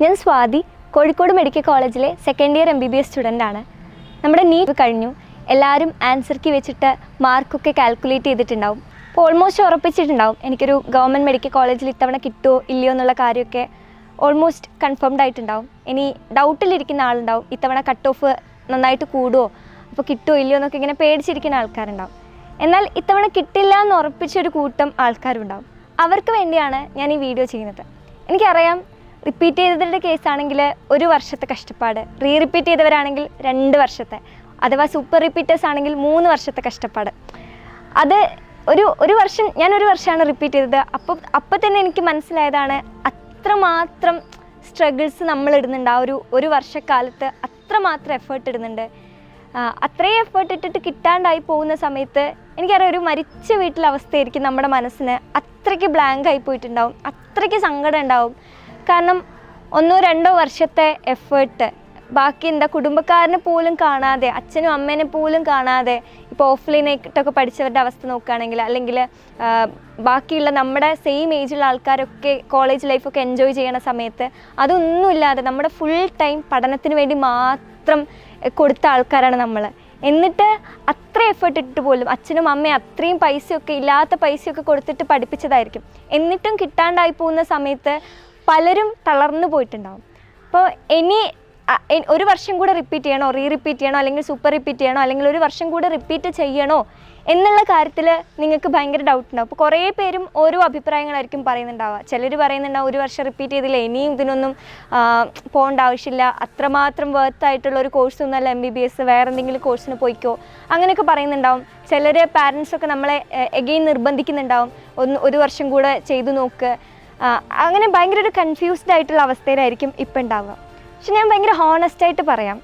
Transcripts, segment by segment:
ഞാൻ സ്വാതി, കോഴിക്കോട് മെഡിക്കൽ കോളേജിലെ second year MBBS student ആണ്. നമ്മുടെ നീറ്റ് കഴിഞ്ഞു. എല്ലാവരും ആൻസർ കീ വെച്ചിട്ട് മാർക്കൊക്കെ കാൽക്കുലേറ്റ് ചെയ്തിട്ടുണ്ടാവും. അപ്പോൾ ഓൾമോസ്റ്റ് ഉറപ്പിച്ചിട്ടുണ്ടാവും എനിക്കൊരു ഗവൺമെൻറ് മെഡിക്കൽ കോളേജിൽ ഇത്തവണ കിട്ടുമോ ഇല്ലയോ എന്നുള്ള കാര്യമൊക്കെ ഓൾമോസ്റ്റ് കൺഫേംഡ് ആയിട്ടുണ്ടാവും. ഇനി ഡൗട്ടിലിരിക്കുന്ന ആളുണ്ടാവും, ഇത്തവണ കട്ട് ഓഫ് നന്നായിട്ട് കൂടുമോ, അപ്പോൾ കിട്ടുമോ ഇല്ലയോ എന്നൊക്കെ ഇങ്ങനെ പേടിച്ചിരിക്കുന്ന ആൾക്കാരുണ്ടാവും. എന്നാൽ ഇത്തവണ കിട്ടില്ല എന്ന് ഉറപ്പിച്ചൊരു കൂട്ടം ആൾക്കാരുണ്ടാവും. അവർക്ക് വേണ്ടിയാണ് ഞാൻ ഈ വീഡിയോ ചെയ്യുന്നത്. എനിക്കറിയാം, റിപ്പീറ്റ് ചെയ്തവരുടെ കേസാണെങ്കിൽ 1 വർഷത്തെ കഷ്ടപ്പാട്, റിപ്പീറ്റ് ചെയ്തവരാണെങ്കിൽ 2 വർഷത്തെ, അഥവാ സൂപ്പർ റിപ്പീറ്റേഴ്സ് ആണെങ്കിൽ 3 വർഷത്തെ കഷ്ടപ്പാട്. അത് ഒരു വർഷം, ഞാൻ 1 വർഷമാണ് റിപ്പീറ്റ് ചെയ്തത്. അപ്പം തന്നെ എനിക്ക് മനസ്സിലായതാണ് അത്രമാത്രം സ്ട്രഗിൾസ് നമ്മൾ ഇടുന്നുണ്ട്. ആ ഒരു വർഷക്കാലത്ത് അത്രമാത്രം എഫേർട്ട് ഇടുന്നുണ്ട്. അത്രയും എഫേർട്ട് ഇട്ടിട്ട് കിട്ടാണ്ടായി പോകുന്ന സമയത്ത് എനിക്കറിയാം, ഒരു മരിച്ച വീട്ടിലെ അവസ്ഥയായിരിക്കും നമ്മുടെ മനസ്സിന്. അത്രയ്ക്ക് ബ്ലാങ്ക് ആയി പോയിട്ടുണ്ടാവും, അത്രയ്ക്ക് സങ്കടം ഉണ്ടാവും. കാരണം 1-2 വർഷത്തെ എഫേർട്ട് ബാക്കി കുടുംബക്കാരനെ പോലും കാണാതെ, അച്ഛനും അമ്മേനെ പോലും കാണാതെ, ഇപ്പോൾ ഓഫ്ലൈനായിട്ടൊക്കെ പഠിച്ചവരുടെ അവസ്ഥ നോക്കുകയാണെങ്കിൽ, അല്ലെങ്കിൽ ബാക്കിയുള്ള നമ്മുടെ സെയിം ഏജുള്ള ആൾക്കാരൊക്കെ കോളേജ് ലൈഫൊക്കെ എൻജോയ് ചെയ്യണ സമയത്ത് അതൊന്നുമില്ലാതെ നമ്മുടെ ഫുൾ ടൈം പഠനത്തിന് വേണ്ടി മാത്രം കൊടുത്ത ആൾക്കാരാണ് നമ്മൾ. എന്നിട്ട് അത്ര എഫേർട്ട് ഇട്ടിട്ട് പോലും അച്ഛനും അമ്മയും അത്രയും പൈസയൊക്കെ, ഇല്ലാത്ത പൈസയൊക്കെ കൊടുത്തിട്ട് പഠിപ്പിച്ചതായിരിക്കും. എന്നിട്ടും കിട്ടാണ്ടായി പോകുന്ന സമയത്ത് പലരും തളർന്നു പോയിട്ടുണ്ടാവും. അപ്പോൾ ഇനി 1 വർഷം കൂടെ റിപ്പീറ്റ് ചെയ്യണോ, റിപ്പീറ്റ് ചെയ്യണോ, അല്ലെങ്കിൽ സൂപ്പർ റിപ്പീറ്റ് ചെയ്യണോ, അല്ലെങ്കിൽ 1 വർഷം കൂടെ റിപ്പീറ്റ് ചെയ്യണോ എന്നുള്ള കാര്യത്തിൽ നിങ്ങൾക്ക് ഭയങ്കര ഡൗട്ട് ഉണ്ടാവും. അപ്പോൾ കുറേ പേരും ഓരോ അഭിപ്രായങ്ങളായിരിക്കും പറയുന്നുണ്ടാവുക. ചിലർ പറയുന്നുണ്ടാവും 1 വർഷം റിപ്പീറ്റ് ചെയ്തില്ല, ഇനിയും ഇതിനൊന്നും പോകേണ്ട ആവശ്യമില്ല, അത്രമാത്രം വർത്തായിട്ടുള്ള ഒരു കോഴ്സൊന്നുമല്ല MBBS, വേറെ എന്തെങ്കിലും കോഴ്സിന് പോയിക്കോ, അങ്ങനെയൊക്കെ പറയുന്നുണ്ടാവും. ചിലർ പാരൻസൊക്കെ നമ്മളെ എഗെയിൻ നിർബന്ധിക്കുന്നുണ്ടാവും, 1 വർഷം കൂടെ ചെയ്തു നോക്ക്. അങ്ങനെ ഭയങ്കര ഒരു കൺഫ്യൂസ്ഡ് ആയിട്ടുള്ള അവസ്ഥയിലായിരിക്കും ഇപ്പം ഉണ്ടാവുക. പക്ഷെ ഞാൻ ഭയങ്കര ഹോണസ്റ്റായിട്ട് പറയാം,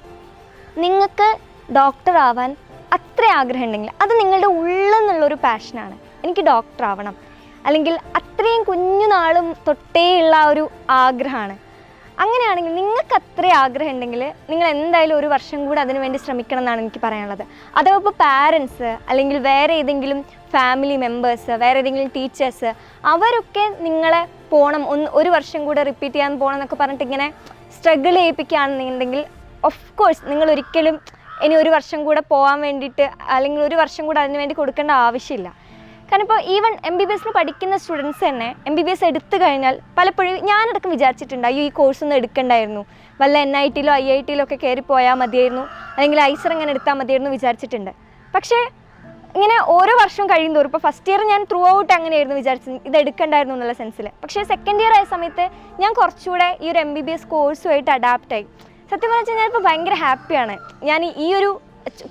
നിങ്ങൾക്ക് ഡോക്ടർ ആവാൻ അത്ര ആഗ്രഹം ഉണ്ടെങ്കിൽ അത് നിങ്ങളുടെ ഉള്ളിൽ നിന്നുള്ളൊരു പാഷനാണ്. എനിക്ക് ഡോക്ടർ ആവണം, അല്ലെങ്കിൽ അത്രയും കുഞ്ഞുനാളും തൊട്ടേയുള്ള ഒരു ആഗ്രഹമാണ്. അങ്ങനെയാണെങ്കിൽ നിങ്ങൾക്ക് അത്രയും ആഗ്രഹം ഉണ്ടെങ്കിൽ നിങ്ങൾ എന്തായാലും 1 വർഷം കൂടെ അതിനു വേണ്ടി ശ്രമിക്കണം എന്നാണ് എനിക്ക് പറയാനുള്ളത്. അഥവാ ഇപ്പോൾ പാരൻസ് അല്ലെങ്കിൽ വേറെ ഏതെങ്കിലും ഫാമിലി മെമ്പേഴ്സ്, വേറെ ഏതെങ്കിലും ടീച്ചേഴ്സ്, അവരൊക്കെ നിങ്ങളെ പോകണം, 1 വർഷം കൂടെ റിപ്പീറ്റ് ചെയ്യാൻ പോകണം എന്നൊക്കെ പറഞ്ഞിട്ട് ഇങ്ങനെ സ്ട്രഗിൾ ചെയ്യിപ്പിക്കുകയാണെന്നുണ്ടെങ്കിൽ ഓഫ് കോഴ്സ് നിങ്ങൾ ഒരിക്കലും ഇനി 1 വർഷം കൂടെ പോകാൻ വേണ്ടിയിട്ട്, അല്ലെങ്കിൽ 1 വർഷം കൂടെ അതിന് വേണ്ടി കൊടുക്കേണ്ട ആവശ്യമില്ല. കാരണം ഇപ്പോൾ ഈവൻ MBBS പഠിക്കുന്ന സ്റ്റുഡൻസ് തന്നെ MBBS എടുത്തു കഴിഞ്ഞാൽ പലപ്പോഴും ഞാനടക്കം വിചാരിച്ചിട്ടുണ്ട്, അയ്യോ ഈ കോഴ്സൊന്നും എടുക്കണ്ടായിരുന്നു, വല്ല NIT-ലോ IIT-ലോ ഒക്കെ കയറി പോയാൽ മതിയായിരുന്നു, അല്ലെങ്കിൽ ഐസർ എങ്ങനെ എടുത്താൽ മതിയായിരുന്നു വിചാരിച്ചിട്ടുണ്ട്. പക്ഷേ ഇങ്ങനെ ഓരോ വർഷവും കഴിയുന്നതോറും, ഇപ്പോൾ ഫസ്റ്റ് ഇയർ ഞാൻ ത്രൂ ഔട്ട് അങ്ങനെയായിരുന്നു വിചാരിച്ചത്, ഇത് എടുക്കണ്ടായിരുന്നു എന്നുള്ള സെൻസിൽ. പക്ഷേ സെക്കൻഡ് ഇയർ ആയ സമയത്ത് ഞാൻ കുറച്ചുകൂടെ ഈ ഒരു MBBS കോഴ്സുമായിട്ട് അഡാപ്റ്റായി. സത്യം പറഞ്ഞാൽ ഞാനിപ്പോൾ ഭയങ്കര ഹാപ്പിയാണ്. ഞാൻ ഈ ഒരു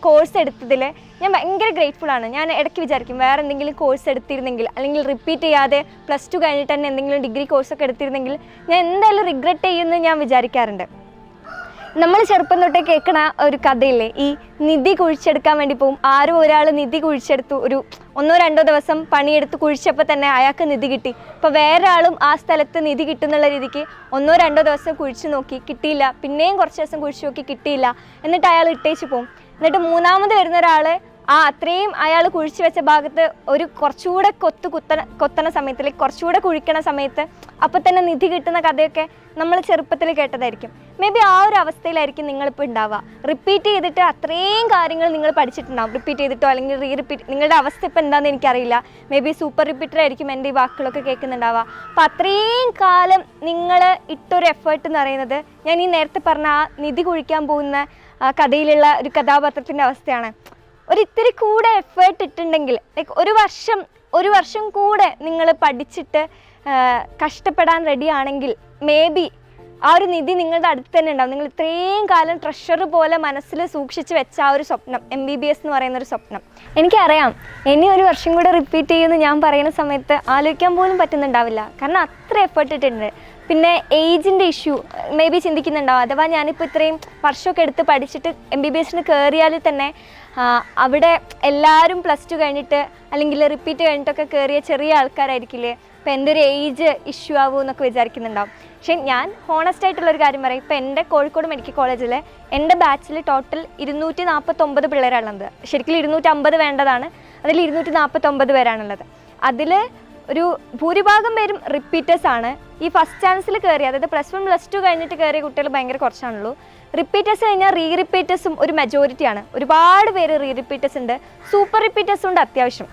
കോഴ്സ് എടുത്തതിൽ ഞാൻ ഭയങ്കര ഗ്രേറ്റ്ഫുള്ളാണ്. ഞാൻ ഇടയ്ക്ക് വിചാരിക്കും, വേറെ എന്തെങ്കിലും കോഴ്സ് എടുത്തിരുന്നെങ്കിൽ, അല്ലെങ്കിൽ റിപ്പീറ്റ് ചെയ്യാതെ +2 കഴിഞ്ഞിട്ട് തന്നെ എന്തെങ്കിലും ഡിഗ്രി കോഴ്സൊക്കെ എടുത്തിരുന്നെങ്കിൽ ഞാൻ എന്തായാലും റിഗ്രറ്റ് ചെയ്യുമെന്ന് ഞാൻ വിചാരിക്കാറുണ്ട്. നമ്മൾ ചെറുപ്പം തൊട്ടേ കേൾക്കണ ഒരു കഥയില്ലേ, ഈ നിധി കുഴിച്ചെടുക്കാൻ വേണ്ടി പോകും. ആരും ഒരാൾ നിധി കുഴിച്ചെടുത്തു, ഒരു 1-2 ദിവസം പണിയെടുത്ത് കുഴിച്ചപ്പോൾ തന്നെ അയാൾക്ക് നിധി കിട്ടി. അപ്പോൾ വേറെ ആളും ആ സ്ഥലത്ത് നിധി കിട്ടുന്നുള്ള രീതിക്ക് 1-2 ദിവസം കുഴിച്ച് നോക്കി, കിട്ടിയില്ല. പിന്നെയും കുറച്ച് ദിവസം കുഴിച്ച് നോക്കി, കിട്ടിയില്ല. എന്നിട്ട് അയാൾ ഇട്ടേച്ച് പോകും. എന്നിട്ട് 3ാമത് വരുന്ന ഒരാൾ അത്രയും അയാൾ കുഴിച്ച് വെച്ച ഭാഗത്ത് ഒരു കുറച്ചുകൂടെ കൊത്തണ സമയത്തിൽ, കുറച്ചുകൂടെ കുഴിക്കണ സമയത്ത് അപ്പം തന്നെ നിധി കിട്ടുന്ന കഥയൊക്കെ നമ്മൾ ചെറുപ്പത്തിൽ കേട്ടതായിരിക്കും. മേ ബി ആ ഒരു അവസ്ഥയിലായിരിക്കും നിങ്ങളിപ്പോൾ ഉണ്ടാവുക. റിപ്പീറ്റ് ചെയ്തിട്ട് അത്രയും കാര്യങ്ങൾ നിങ്ങൾ പഠിച്ചിട്ടുണ്ടാവും, റിപ്പീറ്റ് ചെയ്തിട്ടോ അല്ലെങ്കിൽ റിപ്പീറ്റ്. നിങ്ങളുടെ അവസ്ഥ ഇപ്പോൾ എന്താണെന്ന് എനിക്കറിയില്ല. മേ ബി സൂപ്പർ റിപ്പീറ്റർ ആയിരിക്കും എൻ്റെ ഈ വാക്കുകളൊക്കെ കേൾക്കുന്നുണ്ടാവുക. അപ്പോൾ അത്രയും കാലം നിങ്ങൾ ഇട്ടൊരു എഫേർട്ട് എന്ന് പറയുന്നത്, ഞാൻ ഈ നേരത്തെ പറഞ്ഞ ആ നിധി കുഴിക്കാൻ പോകുന്ന കഥയിലുള്ള ഒരു കഥാപാത്രത്തിൻ്റെ അവസ്ഥയാണ്. ഒരിത്തിരി കൂടെ എഫേർട്ട് ഇട്ടുണ്ടെങ്കിൽ, ലൈക്ക് 1 വർഷം കൂടെ നിങ്ങൾ പഠിച്ചിട്ട് കഷ്ടപ്പെടാൻ റെഡിയാണെങ്കിൽ മേ ബി ആ ഒരു നിധി നിങ്ങളുടെ അടുത്ത് തന്നെ ഉണ്ടാവും. നിങ്ങൾ ഇത്രയും കാലം ട്രഷർ പോലെ മനസ്സിൽ സൂക്ഷിച്ച് വെച്ച ആ ഒരു സ്വപ്നം, MBBS എന്ന് പറയുന്നൊരു സ്വപ്നം. എനിക്കറിയാം, ഇനി 1 വർഷം കൂടെ റിപ്പീറ്റ് ചെയ്യുമെന്ന് ഞാൻ പറയുന്ന സമയത്ത് ആലോചിക്കാൻ പോലും പറ്റുന്നുണ്ടാവില്ല. കാരണം അത്ര എഫേർട്ട് ഇട്ടിട്ടുണ്ട്. പിന്നെ ഏജിൻ്റെ ഇഷ്യൂ മേ ബി ചിന്തിക്കുന്നുണ്ടാവും. അഥവാ ഞാനിപ്പോൾ ഇത്രയും വർഷമൊക്കെ എടുത്ത് പഠിച്ചിട്ട് MBBS കയറിയാൽ തന്നെ അവിടെ എല്ലാവരും +2 കഴിഞ്ഞിട്ട് അല്ലെങ്കിൽ റിപ്പീറ്റ് കഴിഞ്ഞിട്ടൊക്കെ കയറിയ ചെറിയ ആൾക്കാരായിരിക്കില്ലേ, അപ്പോൾ എൻ്റെ ഒരു ഏജ് ഇഷ്യൂ ആവുമോ എന്നൊക്കെ വിചാരിക്കുന്നുണ്ടാവും. പക്ഷേ ഞാൻ ഹോണസ്റ്റ് ആയിട്ടുള്ളൊരു കാര്യം പറയും, ഇപ്പോൾ എൻ്റെ കോഴിക്കോട് മെഡിക്കൽ കോളേജിൽ എൻ്റെ ബാച്ചിൽ ടോട്ടൽ 249 പിള്ളേരാണുള്ളത്. ശരിക്കും 250 വേണ്ടതാണ്, അതിൽ 249 പേരാണുള്ളത്. അതിൽ ഒരു ഭൂരിഭാഗം പേരും റിപ്പീറ്റേഴ്സ് ആണ്. ഈ ഫസ്റ്റ് ചാൻസിൽ കയറി, അതായത് +1 +2 കഴിഞ്ഞിട്ട് കയറിയ കുട്ടികൾ ഭയങ്കര കുറച്ചാണുള്ളൂ. റിപ്പീറ്റേഴ്സ് കഴിഞ്ഞാൽ റിപ്പീറ്റേഴ്സും ഒരു മെജോറിറ്റിയാണ്. ഒരുപാട് പേര് റിപ്പീറ്റേഴ്സ് ഉണ്ട്, സൂപ്പർ റിപ്പീറ്റേഴ്സും ഉണ്ട്. അത്യാവശ്യം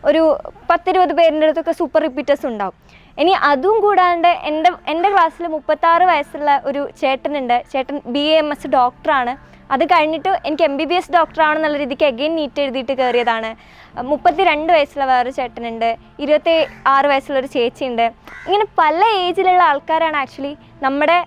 ഒരു 10-20 പേരിൻ്റെ അടുത്തൊക്കെ സൂപ്പർ റിപ്പീറ്റേഴ്സ് ഉണ്ടാവും. ഇനി അതും കൂടാണ്ട് എൻ്റെ ക്ലാസ്സിൽ 36 വയസ്സുള്ള ഒരു ചേട്ടനുണ്ട്. ചേട്ടൻ BAMS ഡോക്ടറാണ്. അത് കഴിഞ്ഞിട്ട് എനിക്ക് MBBS ഡോക്ടറാണെന്നുള്ള രീതിക്ക് അഗെയിൻ നീറ്റ് എഴുതിയിട്ട് കയറിയതാണ്. 32 വയസ്സുള്ള വേറൊരു ചേട്ടനുണ്ട്, 26 വയസ്സുള്ളൊരു ചേച്ചിയുണ്ട്. ഇങ്ങനെ പല ഏജിലുള്ള ആൾക്കാരാണ് ആക്ച്വലി നമ്മുടെ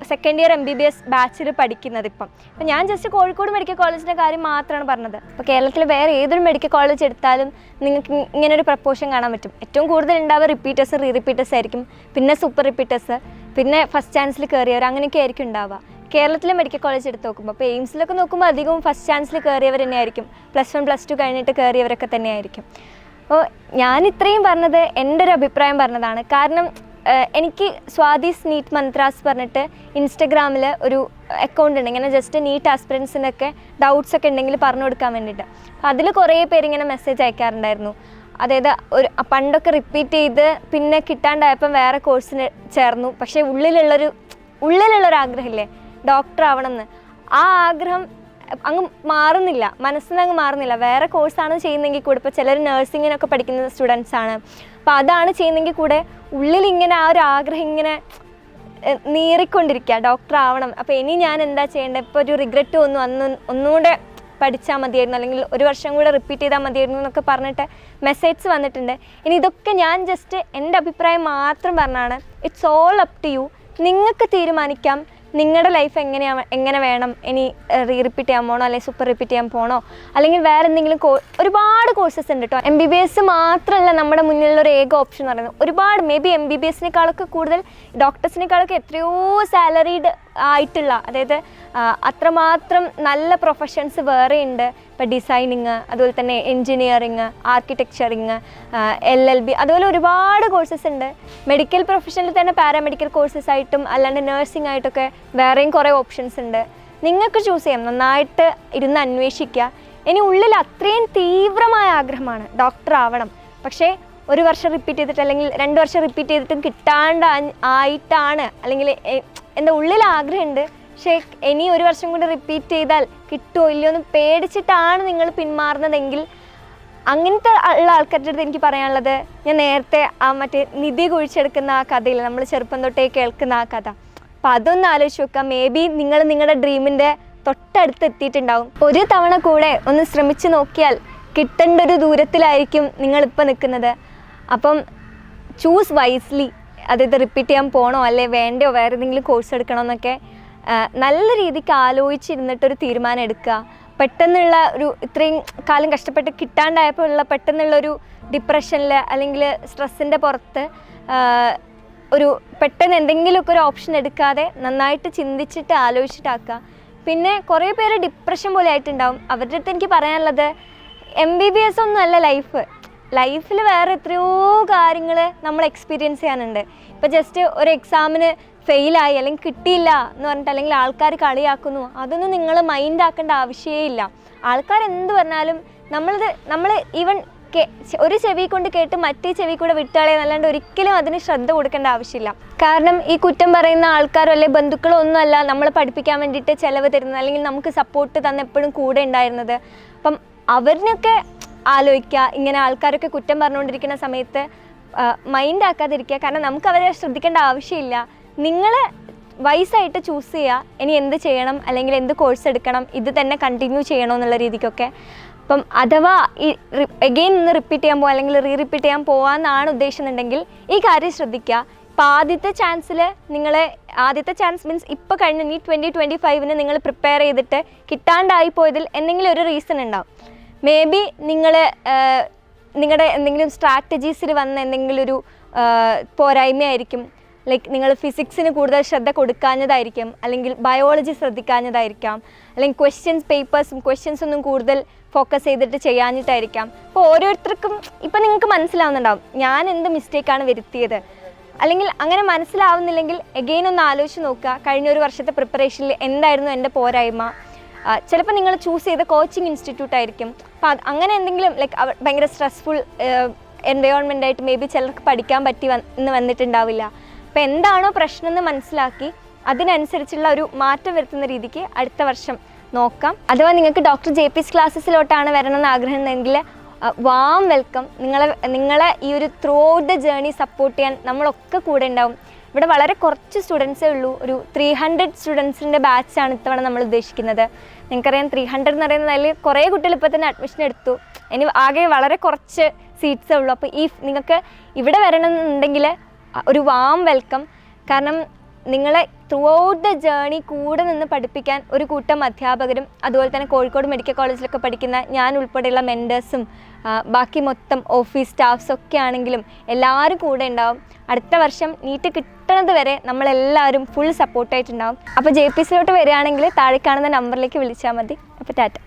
സെക്കൻഡ് ഇയർ MBBS ബാച്ചിൽ പഠിക്കുന്നത്. ഇപ്പം ഞാൻ ജസ്റ്റ് കോഴിക്കോട് മെഡിക്കൽ കോളേജിൻ്റെ കാര്യം മാത്രമാണ് പറഞ്ഞത്. ഇപ്പോൾ കേരളത്തിൽ വേറെ ഏതൊരു മെഡിക്കൽ കോളേജ് എടുത്താലും നിങ്ങൾക്ക് ഇങ്ങനൊരു പ്രപ്പോർഷൻ കാണാൻ പറ്റും. ഏറ്റവും കൂടുതൽ ഉണ്ടാവുക റിപ്പീറ്റേഴ്സ്, റിപ്പീറ്റേഴ്സ് ആയിരിക്കും, പിന്നെ സൂപ്പർ റിപ്പീറ്റേഴ്സ്, പിന്നെ ഫസ്റ്റ് ചാൻസിൽ കയറിയവർ, അങ്ങനെയൊക്കെ ആയിരിക്കും ഉണ്ടാവുക. കേരളത്തിലെ മെഡിക്കൽ കോളേജ് എടുത്ത് നോക്കുമ്പോൾ, ഇപ്പോൾ എയിംസിലൊക്കെ നോക്കുമ്പോൾ അധികവും ഫസ്റ്റ് ചാൻസിൽ കയറിയവർ തന്നെയായിരിക്കും, +1 +2 കഴിഞ്ഞിട്ട് കയറിയവരൊക്കെ തന്നെയായിരിക്കും. അപ്പോൾ ഞാൻ ഇത്രയും പറഞ്ഞത് എൻ്റെ ഒരു അഭിപ്രായം പറഞ്ഞതാണ്. കാരണം എനിക്ക് സ്വാതീസ് നീറ്റ് മന്ത്രാസ് പറഞ്ഞിട്ട് ഇൻസ്റ്റഗ്രാമിൽ ഒരു അക്കൗണ്ട് ഉണ്ട്. ഇങ്ങനെ ജസ്റ്റ് നീറ്റ് ആസ്പിറൻസിനൊക്കെ ഡൗട്ട്സ് ഒക്കെ ഉണ്ടെങ്കിൽ പറഞ്ഞു കൊടുക്കാൻ വേണ്ടിയിട്ട്. അതിൽ കുറേ പേര് ഇങ്ങനെ മെസ്സേജ് അയക്കാറുണ്ടായിരുന്നു. അതായത് പണ്ടൊക്കെ റിപ്പീറ്റ് ചെയ്ത് പിന്നെ കിട്ടാണ്ടായപ്പം വേറെ കോഴ്സിന് ചേർന്നു, പക്ഷേ ഉള്ളിലുള്ളൊരാഗ്രഹമില്ലേ ഡോക്ടർ ആവണം എന്ന്, ആ ആഗ്രഹം അങ്ങ് മാറുന്നില്ല, മനസ്സിന് അങ്ങ് മാറുന്നില്ല. വേറെ കോഴ്സാണ് ചെയ്യുന്നതെങ്കിൽ കൂടെ, ഇപ്പോൾ ചിലർ നഴ്സിങ്ങിനൊക്കെ പഠിക്കുന്ന സ്റ്റുഡൻസ് ആണ്, അപ്പോൾ അതാണ് ചെയ്യുന്നതെങ്കിൽ കൂടെ ഉള്ളിലിങ്ങനെ ആ ഒരു ആഗ്രഹം ഇങ്ങനെ നീറിക്കൊണ്ടിരിക്കുക, ഡോക്ടർ ആവണം. അപ്പോൾ ഇനി ഞാൻ എന്താ ചെയ്യേണ്ടത്, ഇപ്പോൾ ഒരു റിഗ്രറ്റ് ഒന്നുകൂടെ പഠിച്ചാൽ മതിയായിരുന്നു, അല്ലെങ്കിൽ ഒരു വർഷം കൂടെ റിപ്പീറ്റ് ചെയ്താൽ മതിയായിരുന്നു എന്നൊക്കെ പറഞ്ഞിട്ട് മെസ്സേജ് വന്നിട്ടുണ്ട്. ഇനി ഇതൊക്കെ ഞാൻ ജസ്റ്റ് എൻ്റെ അഭിപ്രായം മാത്രം പറഞ്ഞാണ്. It's all up to you. നിങ്ങൾക്ക് തീരുമാനിക്കാം നിങ്ങളുടെ ലൈഫ് എങ്ങനെ വേണം. ഇനി റിപ്പീറ്റ് ചെയ്യാൻ പോകണോ, അല്ലെങ്കിൽ സൂപ്പർ റിപ്പീറ്റ് ചെയ്യാൻ പോകണോ, അല്ലെങ്കിൽ വേറെ എന്തെങ്കിലും ഒരുപാട് കോഴ്സസ് ഉണ്ട് കേട്ടോ. MBBS മാത്രമല്ല നമ്മുടെ മുന്നിലുള്ള ഒരു ഏക ഓപ്ഷൻ എന്ന് പറയുന്നത്. ഒരുപാട് MB MBBSനേക്കാളൊക്കെ കൂടുതൽ ഡോക്ടേഴ്സിനേക്കാളൊക്കെ എത്രയോ സാലറീഡ് ആയിട്ടുള്ള, അതായത് അത്രമാത്രം നല്ല പ്രൊഫഷൻസ് വേറെ ഉണ്ട്. ഇപ്പോൾ ഡിസൈനിങ്, അതുപോലെ തന്നെ എൻജിനീയറിങ്, ആർക്കിടെക്ചറിങ്, LLB, അതുപോലെ ഒരുപാട് കോഴ്സസ് ഉണ്ട്. മെഡിക്കൽ പ്രൊഫഷനിൽ തന്നെ പാരാമെഡിക്കൽ കോഴ്സസ് ആയിട്ടും അല്ലാണ്ട് നഴ്സിംഗ് ആയിട്ടൊക്കെ വേറെയും കുറേ ഓപ്ഷൻസ് ഉണ്ട്. നിങ്ങൾക്ക് ചൂസ് ചെയ്യാം, നന്നായിട്ട് ഇരുന്ന് അന്വേഷിക്കുക. ഇനി ഉള്ളിൽ അത്രയും തീവ്രമായ ആഗ്രഹമാണ് ഡോക്ടർ ആവണം, പക്ഷേ ഒരു വർഷം റിപ്പീറ്റ് ചെയ്തിട്ട് അല്ലെങ്കിൽ 2 വർഷം റിപ്പീറ്റ് ചെയ്തിട്ടും ആയിട്ടാണ്, അല്ലെങ്കിൽ എൻ്റെ ഉള്ളിൽ ആഗ്രഹമുണ്ട്, പക്ഷേ ഇനി ഒരു വർഷം കൂടി റിപ്പീറ്റ് ചെയ്താൽ കിട്ടുമോ ഇല്ലയോ എന്ന് പേടിച്ചിട്ടാണ് നിങ്ങൾ പിന്മാറുന്നതെങ്കിൽ, അങ്ങനത്തെ ഉള്ള ആൾക്കാരുടെ അടുത്ത് എനിക്ക് പറയാനുള്ളത്, ഞാൻ നേരത്തെ മറ്റേ നിധി കുഴിച്ചെടുക്കുന്ന ആ കഥയിൽ നമ്മൾ ചെറുപ്പം തൊട്ടേ കേൾക്കുന്ന ആ കഥ, അപ്പോൾ അതൊന്ന് ആലോചിച്ച് നോക്കാം. മേ ബി നിങ്ങൾ നിങ്ങളുടെ ഡ്രീമിൻ്റെ തൊട്ടടുത്ത് എത്തിയിട്ടുണ്ടാവും. ഒരു തവണ കൂടെ ഒന്ന് ശ്രമിച്ച് നോക്കിയാൽ കിട്ടേണ്ട ഒരു ദൂരത്തിലായിരിക്കും നിങ്ങളിപ്പോൾ നിൽക്കുന്നത്. അപ്പം ചൂസ് വൈസ്ലി. അതായത് റിപ്പീറ്റ് ചെയ്യാൻ പോകണോ അല്ലെ വേണ്ടയോ, വേറെ ഏതെങ്കിലും കോഴ്സ് എടുക്കണോ എന്നൊക്കെ നല്ല രീതിക്ക് ആലോചിച്ചിരുന്നിട്ടൊരു തീരുമാനം എടുക്കുക. പെട്ടെന്നുള്ള ഒരു ഇത്രയും കാലം കഷ്ടപ്പെട്ട് കിട്ടാണ്ടായപ്പോൾ ഉള്ള പെട്ടെന്നുള്ളൊരു ഡിപ്രഷനിൽ അല്ലെങ്കിൽ സ്ട്രെസ്സിൻ്റെ പുറത്ത് ഒരു പെട്ടെന്ന് എന്തെങ്കിലുമൊക്കെ ഒരു ഓപ്ഷൻ എടുക്കാതെ നന്നായിട്ട് ചിന്തിച്ചിട്ട് ആലോചിച്ചിട്ടാക്കുക. പിന്നെ കുറേ പേര് ഡിപ്രഷൻ പോലെ ആയിട്ടുണ്ടാവും. അവരുടെ അടുത്ത് എനിക്ക് പറയാനുള്ളത്, MBBS ഒന്നും അല്ല ലൈഫിൽ വേറെ എത്രയോ കാര്യങ്ങൾ നമ്മൾ എക്സ്പീരിയൻസ് ചെയ്യാനുണ്ട്. ഇപ്പോൾ ജസ്റ്റ് ഒരു എക്സാമിന് ഫെയിലായി അല്ലെങ്കിൽ കിട്ടിയില്ല എന്ന് പറഞ്ഞിട്ട് അല്ലെങ്കിൽ ആൾക്കാർ കളിയാക്കുന്നു, അതൊന്നും നിങ്ങൾ മൈൻഡ് ആക്കേണ്ട ആവശ്യമേ ഇല്ല. ആൾക്കാർ എന്ത് പറഞ്ഞാലും നമ്മൾ ഈവൻ ഒരു ചെവി കൊണ്ട് കേട്ട് മറ്റേ ചെവി കൂടെ വിട്ടുകളയാൻ, അല്ലാണ്ട് ഒരിക്കലും അതിന് ശ്രദ്ധ കൊടുക്കേണ്ട ആവശ്യമില്ല. കാരണം ഈ കുറ്റം പറയുന്ന ആൾക്കാരോ അല്ലെങ്കിൽ ബന്ധുക്കളോ ഒന്നുമല്ല നമ്മളെ പഠിപ്പിക്കാൻ വേണ്ടിയിട്ട് ചിലവ് തരുന്നത്, അല്ലെങ്കിൽ നമുക്ക് സപ്പോർട്ട് തന്ന എപ്പോഴും കൂടെ ഉണ്ടായിരുന്നത്. അപ്പം അവരിനൊക്കെ ആലോചിക്കുക. ഇങ്ങനെ ആൾക്കാരൊക്കെ കുറ്റം പറഞ്ഞുകൊണ്ടിരിക്കുന്ന സമയത്ത് മൈൻഡ് ആക്കാതിരിക്കുക. കാരണം നമുക്ക് അവരെ ശ്രദ്ധിക്കേണ്ട ആവശ്യമില്ല. നിങ്ങൾ വൈസായിട്ട് ചൂസ് ചെയ്യുക, ഇനി എന്ത് ചെയ്യണം അല്ലെങ്കിൽ എന്ത് കോഴ്സ് എടുക്കണം, ഇത് തന്നെ കണ്ടിന്യൂ ചെയ്യണോ എന്നുള്ള രീതിക്കൊക്കെ. അപ്പം അഥവാ ഈ എഗെയിൻ ഒന്ന് റിപ്പീറ്റ് ചെയ്യാൻ പോകുക അല്ലെങ്കിൽ റിപ്പീറ്റ് ചെയ്യാൻ പോകാമെന്നാണ് ഉദ്ദേശിക്കുന്നുണ്ടെങ്കിൽ ഈ കാര്യം ശ്രദ്ധിക്കുക. ഇപ്പോൾ ആദ്യത്തെ ചാൻസ് മീൻസ് ഇപ്പോൾ കഴിഞ്ഞ 2025 നിങ്ങൾ പ്രിപ്പയർ ചെയ്തിട്ട് കിട്ടാണ്ടായി പോയതിൽ എന്തെങ്കിലും ഒരു റീസൺ ഉണ്ടാവും. മേ ബി നിങ്ങളുടെ എന്തെങ്കിലും സ്ട്രാറ്റജീസിൽ വന്ന എന്തെങ്കിലും ഒരു പോരായ്മയായിരിക്കും. ലൈക്ക് നിങ്ങൾ ഫിസിക്സിന് കൂടുതൽ ശ്രദ്ധ കൊടുക്കാഞ്ഞതായിരിക്കും, അല്ലെങ്കിൽ ബയോളജി ശ്രദ്ധിക്കാഞ്ഞതായിരിക്കാം, അല്ലെങ്കിൽ ക്വസ്റ്റ്യൻസ് ഒന്നും കൂടുതൽ ഫോക്കസ് ചെയ്തിട്ട് ചെയ്യാഞ്ഞിട്ടായിരിക്കാം. അപ്പോൾ ഓരോരുത്തർക്കും ഇപ്പം നിങ്ങൾക്ക് മനസ്സിലാവുന്നുണ്ടാവും ഞാൻ എന്ത് മിസ്റ്റേക്കാണ് വരുത്തിയത്. അല്ലെങ്കിൽ അങ്ങനെ മനസ്സിലാവുന്നില്ലെങ്കിൽ എഗെയിൻ ഒന്ന് ആലോചിച്ച് നോക്കുക, കഴിഞ്ഞ ഒരു വർഷത്തെ പ്രിപ്പറേഷനിൽ എന്തായിരുന്നു എൻ്റെ പോരായ്മ. ചിലപ്പോൾ നിങ്ങൾ ചൂസ് ചെയ്ത കോച്ചിങ് ഇൻസ്റ്റിറ്റ്യൂട്ട് ആയിരിക്കും. അപ്പോൾ അങ്ങനെ എന്തെങ്കിലും ലൈക്ക് ഭയങ്കര സ്ട്രെസ്ഫുൾ എൻവയോൺമെൻറ്റായിട്ട് മേ ബി ചിലർക്ക് പഠിക്കാൻ എന്ന് വന്നിട്ടുണ്ടാവില്ല. അപ്പോൾ എന്താണോ പ്രശ്നം എന്ന് മനസ്സിലാക്കി അതിനനുസരിച്ചുള്ള ഒരു മാറ്റം വരുത്തുന്ന രീതിക്ക് അടുത്ത വർഷം നോക്കാം. അഥവാ നിങ്ങൾക്ക് ഡോക്ടർ JP's ക്ലാസ്സസിലോട്ടാണ് വരണമെന്ന് ആഗ്രഹമുണ്ടെങ്കിൽ വാം വെൽക്കം. നിങ്ങളെ ഈ ഒരു through out the journey support ചെയ്യാൻ നമ്മളൊക്കെ കൂടെ ഉണ്ടാവും. ഇവിടെ വളരെ കുറച്ച് സ്റ്റുഡൻസേ ഉള്ളൂ. ഒരു 300 സ്റ്റുഡൻസിൻ്റെ ബാച്ചാണ് ഇത്തവണ നമ്മൾ ഉദ്ദേശിക്കുന്നത്. നിങ്ങൾക്കറിയാം 300 എന്ന് പറയുന്നതിൽ കുറേ കുട്ടികൾ ഇപ്പോൾ തന്നെ അഡ്മിഷൻ എടുത്തു. ഇനി ആകെ വളരെ കുറച്ച് സീറ്റ്സേ ഉള്ളൂ. അപ്പോൾ നിങ്ങൾക്ക് ഇവിടെ വരണമെന്നുണ്ടെങ്കിൽ ഒരു വാം വെൽക്കം. കാരണം നിങ്ങളെ ത്രൂ ഔട്ട് ദ ജേർണി കൂടെ നിന്ന് പഠിപ്പിക്കാൻ ഒരു കൂട്ടം അധ്യാപകരും അതുപോലെ തന്നെ കോഴിക്കോട് മെഡിക്കൽ കോളേജിലൊക്കെ പഠിക്കുന്ന ഞാൻ ഉൾപ്പെടെയുള്ള മെൻറ്റേഴ്സും ബാക്കി മൊത്തം ഓഫീസ് സ്റ്റാഫ്സ് ഒക്കെ ആണെങ്കിലും എല്ലാവരും കൂടെ ഉണ്ടാവും. അടുത്ത വർഷം നീറ്റ് കിട്ടുന്നത് വരെ നമ്മളെല്ലാവരും ഫുൾ സപ്പോർട്ടായിട്ടുണ്ടാവും. അപ്പോൾ JP'സിലോട്ട് വരികയാണെങ്കിൽ താഴെ കാണുന്ന നമ്പറിലേക്ക് വിളിച്ചാൽ മതി. അപ്പോൾ ടാറ്റ.